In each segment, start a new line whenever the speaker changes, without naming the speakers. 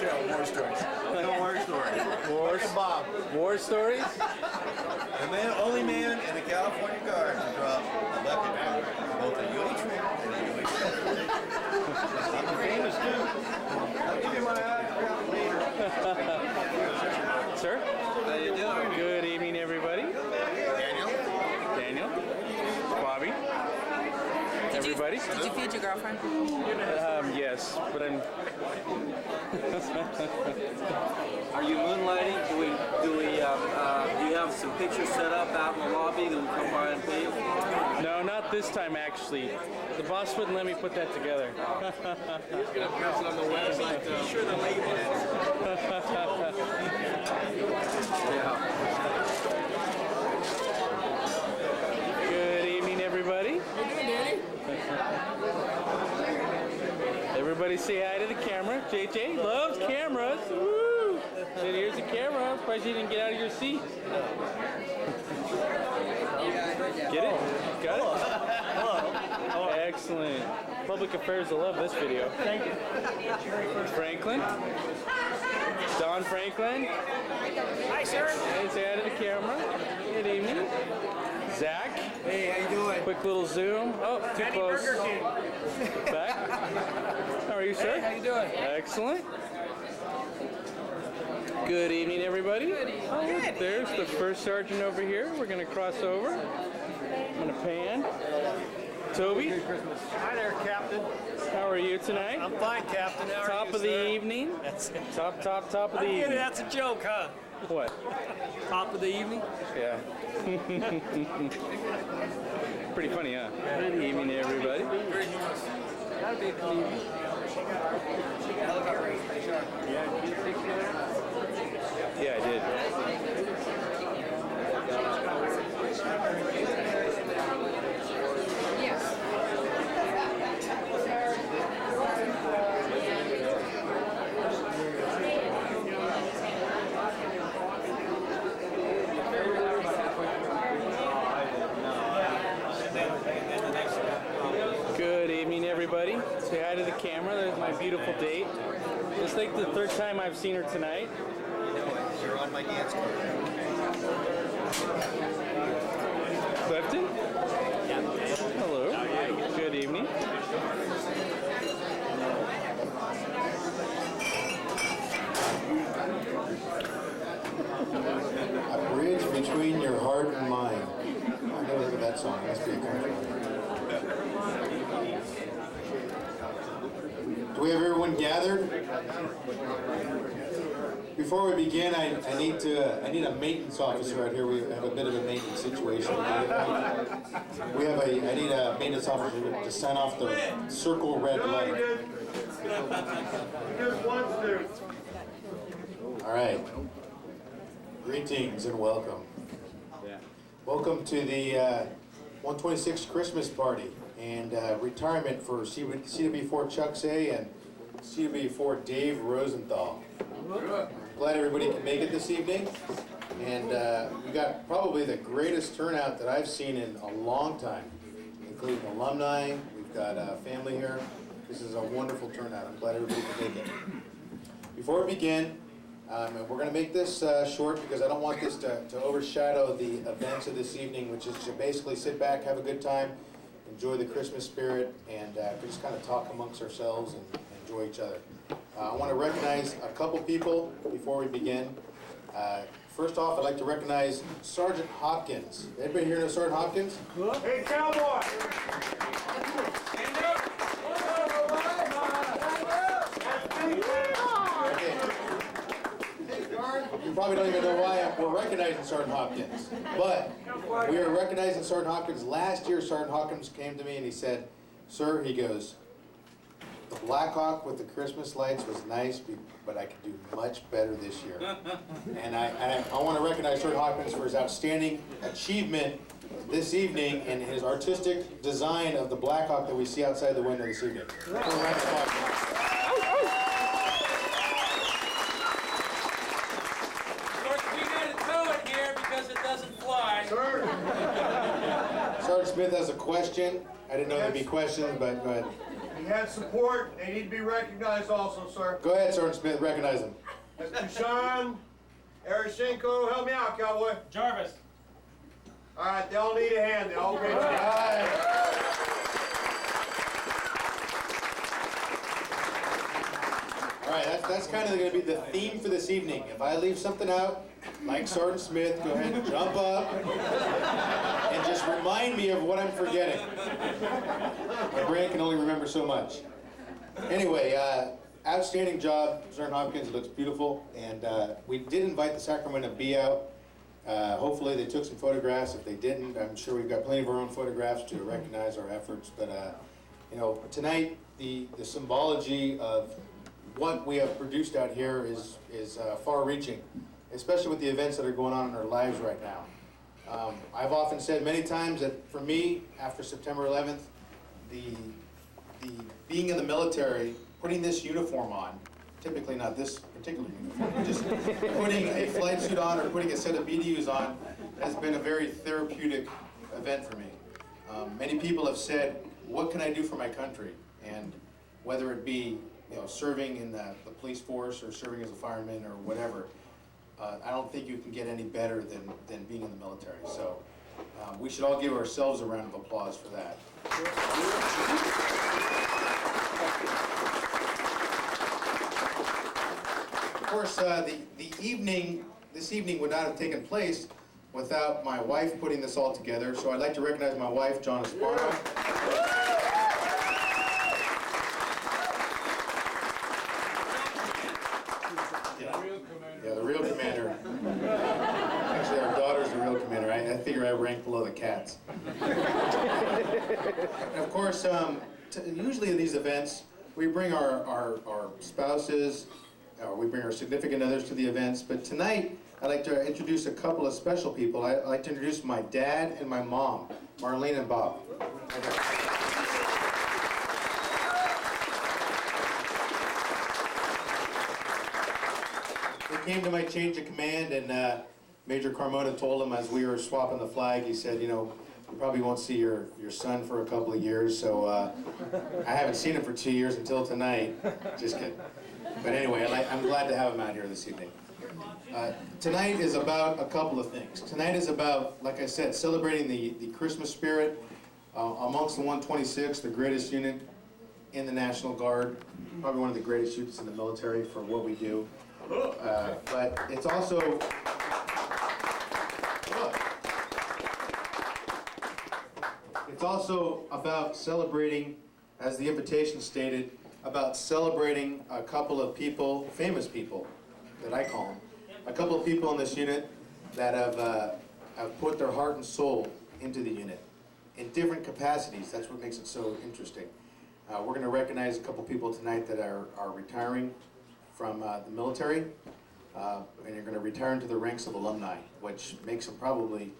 tell war stories.
No war stories.
Bob.
War stories?
The only man in the California Guard to drop a bucket from both a UH and a UH. I'm a famous dude. I'll give you my autograph later.
Sir?
How you doing?
Good evening, everybody. Daniel. Bobby. Everybody.
Did you feed your girlfriend?
Yes, but I'm.
Are you moonlighting? Do you have some pictures set up out in the lobby that we come by and pay you for?
No, not this time actually. The boss wouldn't let me put that together.
He's going to post it on the website. Be sure the label
Good evening, everybody. Everybody say hi to the camera. JJ loves cameras. Woo! And here's the camera. Surprised you didn't get out of your seat. Get it? Got it? Hello. Excellent. Public Affairs will love this video. Thank you. Franklin. Don Franklin.
Hi, sir.
Hey, say hi to the camera. Good evening. Zach.
Hey, how you doing?
Quick little zoom. Oh, too
Benny
close.
Burger King.
Back. How are you, sir?
Hey, how you doing?
Excellent. Good evening, everybody. Oh, there's the first sergeant over here. We're going to cross over. I'm going to pan. Toby.
Hi there, Captain.
How are you tonight?
I'm fine, Captain. How are
Top
you,
of the
sir?
evening.
That's it.
Top of the
I get it.
evening.
That's a joke, huh?
What?
Top of the evening?
Yeah. Pretty funny, huh? Good evening, everybody.
That'd be a good evening.
Yeah, I did. Good evening, everybody. Say hi to the camera. There's my beautiful date. It's like the third time I've seen her tonight.
You're on my dance card.
Clifton? Hello. Good evening.
A bridge between your heart and mind. I never heard of that song. It must be a country one. Do we have everyone gathered? Before we begin, I need a maintenance officer out here. We have a bit of a maintenance situation. I need a maintenance officer to sign off the circle red letter. All right. Greetings and welcome. Welcome to the 126th Christmas party and retirement for CW4 Chuck Say and CW4 Dave Rosenthal. Glad everybody can make it this evening. And we got probably the greatest turnout that I've seen in a long time, including alumni. We've got family here. This is a wonderful turnout. I'm glad everybody can make it. Before we begin, we're going to make this short because I don't want this to overshadow the events of this evening, which is to basically sit back, have a good time, enjoy the Christmas spirit, and just kind of talk amongst ourselves and enjoy each other. I want to recognize a couple people before we begin. First off, I'd like to recognize Sergeant Hopkins. Anybody here know Sergeant Hopkins?
Hey, cowboy!
You probably don't even know why we're recognizing Sergeant Hopkins, but we are recognizing Sergeant Hopkins. Last year, Sergeant Hopkins came to me and he said, "Sir," he goes, "the Black Hawk with the Christmas lights was nice, but I could do much better this year." And I want to recognize Sergeant Hopkins for his outstanding achievement this evening and his artistic design of the Black Hawk that we see outside the window this evening. Sergeant Smith has a question. I didn't know there'd be questions, but go ahead.
He had support. They need to be recognized also, sir.
Go ahead, Sergeant Smith, recognize him.
That's Tushan, Erashenko, help me out, cowboy.
Jarvis.
All right, they all need a hand. They all great job.
All right, that's kind of going to be the theme for this evening. If I leave something out, like Sergeant Smith, go ahead and jump up and just remind me of what I'm forgetting. My brain can only remember so much. Anyway, outstanding job, Sergeant Hopkins. It looks beautiful. And we did invite the Sacramento Bee out. Hopefully they took some photographs. If they didn't, I'm sure we've got plenty of our own photographs to recognize our efforts. But you know, tonight the symbology of what we have produced out here is far-reaching, especially with the events that are going on in our lives right now. I've often said many times that for me, after September 11th, the being in the military, putting this uniform on, typically not this particular uniform, just putting a flight suit on or putting a set of BDUs on has been a very therapeutic event for me. Many people have said, what can I do for my country? And whether it be serving in the police force or serving as a fireman or whatever, I don't think you can get any better than being in the military. So we should all give ourselves a round of applause for that. Of course, this evening would not have taken place without my wife putting this all together. So I'd like to recognize my wife, John Esparno. Yeah, the real commander. Actually, our daughter's the real commander. I figure I rank below the cats. And of course, usually at these events, we bring our spouses, or we bring our significant others to the events. But tonight, I'd like to introduce a couple of special people. I'd like to introduce my dad and my mom, Marlene and Bob. They came to my change of command, and Major Carmona told them as we were swapping the flag, he said, you probably won't see your son for a couple of years, so I haven't seen him for 2 years until tonight. Just kidding. But anyway, I'm glad to have him out here this evening. Tonight is about a couple of things. Tonight is about, like I said, celebrating the Christmas spirit amongst the 126th, the greatest unit in the National Guard, probably one of the greatest units in the military for what we do. But it's also about celebrating, as the invitation stated, about celebrating a couple of people, famous people, that I call them, a couple of people in this unit that have put their heart and soul into the unit in different capacities. That's what makes it so interesting. We're going to recognize a couple people tonight that are retiring from the military, and you're going to return to the ranks of alumni, which makes them probably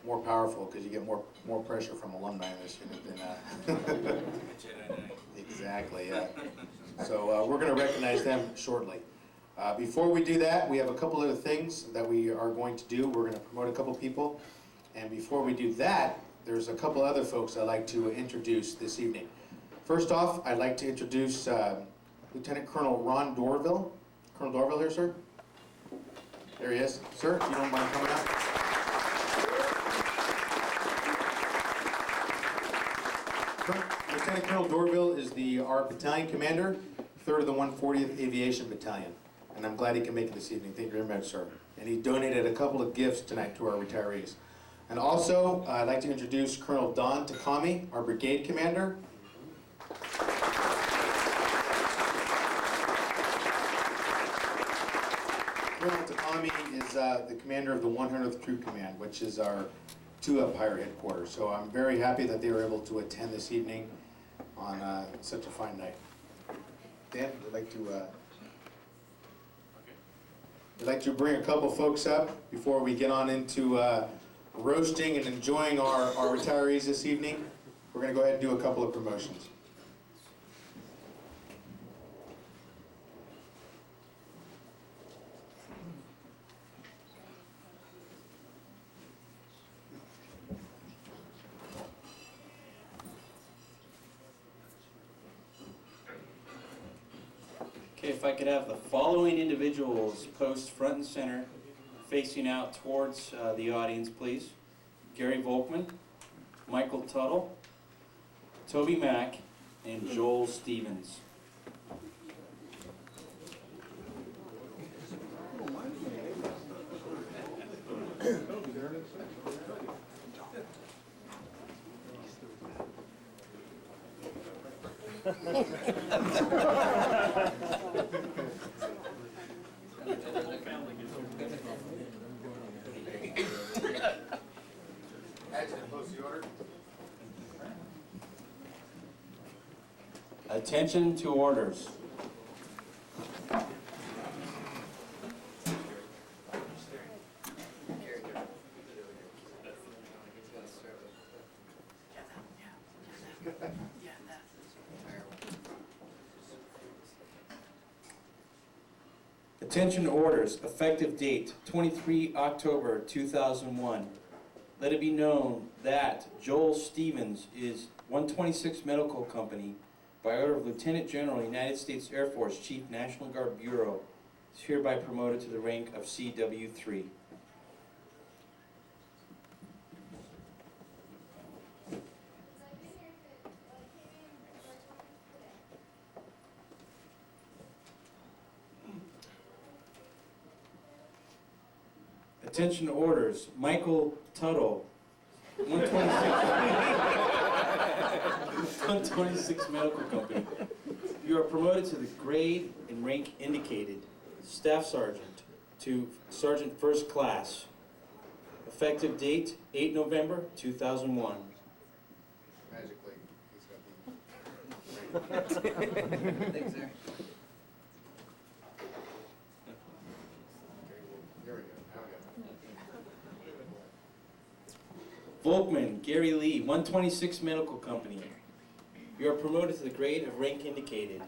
more powerful because you get more pressure from alumni in this unit than exactly, yeah. So we're going to recognize them shortly. Before we do that, we have a couple other things that we are going to do. We're going to promote a couple people, and before we do that, there's a couple other folks I'd like to introduce this evening. First off, I'd like to introduce Lieutenant Colonel Ron Dorville. Colonel Dorville here, sir? There he is. Sir, if you don't mind coming up. Lieutenant Colonel Dorville is our battalion commander, 3rd of the 140th Aviation Battalion. And I'm glad he can make it this evening. Thank you very much, sir. And he donated a couple of gifts tonight to our retirees. And also, I'd like to introduce Colonel Don Takami, our brigade commander. Colonel Takami is the commander of the 100th Troop Command, which is our 2 Pirate headquarters. So I'm very happy that they were able to attend this evening on such a fine night. Dan, I'd like to bring a couple folks up before we get on into roasting and enjoying our retirees this evening. We're going to go ahead and do a couple of promotions.
Okay, if I could have the following individuals post front and center, facing out towards the audience, please. Gary Volkman, Michael Tuttle, Toby Mack, and Joel Stevens. Attention to orders. Attention orders, effective date 23 October 2001. Let it be known that Joel Stevens is 126 Medical Company, by order of Lieutenant General, United States Air Force, Chief National Guard Bureau, is hereby promoted to the rank of CW3. Attention orders, Michael Tuttle, 126 Medical Company. You are promoted to the grade and rank indicated, Staff Sergeant to Sergeant First Class. Effective date, 8 November 2001.
Magically, he's got the...
Thanks, sir.
There we go. Now we got it.
Volkman, Gary Lee, 126 Medical Company. You are promoted to the grade of rank indicated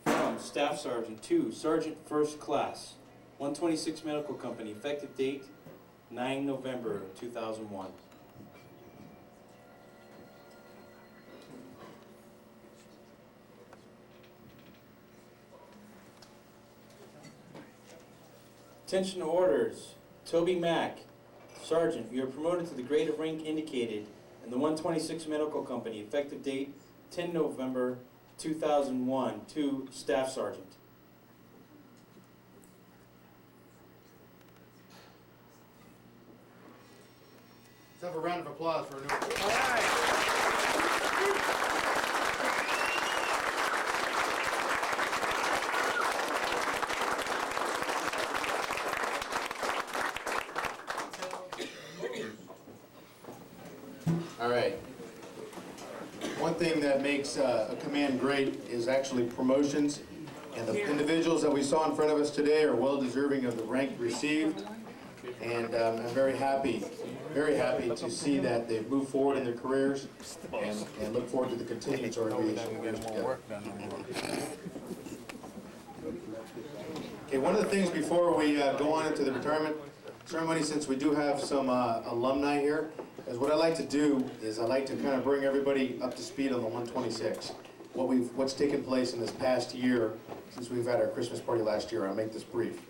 from Staff Sergeant to Sergeant First Class, 126 Medical Company. Effective date, 9 November 2001. Attention orders. Toby Mack, Sergeant, you are promoted to the grade of rank indicated in the 126 Medical Company. Effective date, 10 November 2001 to Staff Sergeant.
Let's have a round of applause for a new... All right. One thing that makes a command great is actually promotions, and the individuals that we saw in front of us today are well deserving of the rank received, and I'm very happy to see that they've moved forward in their careers and look forward to the continued recreation years together. Okay, one of the things before we go on into the retirement ceremony, since we do have some alumni here, is what I like to do is I like to kind of bring everybody up to speed on the 126. What's taken place in this past year since we've had our Christmas party last year. I'll make this brief.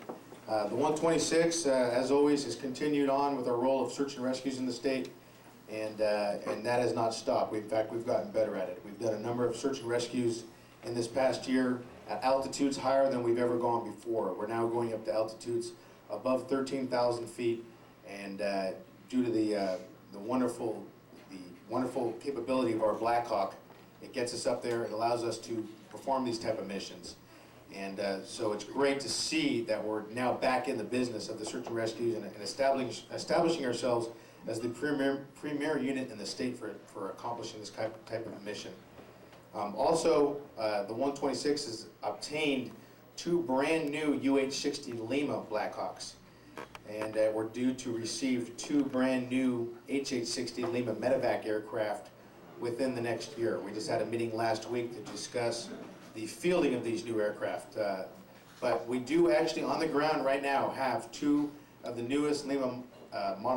The 126, as always, has continued on with our role of search and rescues in the state, and that has not stopped. In fact, we've gotten better at it. We've done a number of search and rescues in this past year at altitudes higher than we've ever gone before. We're now going up to altitudes above 13,000 feet, and due to the wonderful capability of our Blackhawk, it gets us up there. It allows us to perform these type of missions. And so it's great to see that we're now back in the business of the search and rescues and establishing ourselves as the premier unit in the state for accomplishing this type of mission. Also, the 126 has obtained 2 brand new UH-60 Lima Blackhawks. And we're due to receive 2 brand new HH-60 Lima Medevac aircraft within the next year. We just had a meeting last week to discuss the fielding of these new aircraft. But we do actually on the ground right now have 2 of the newest Lima model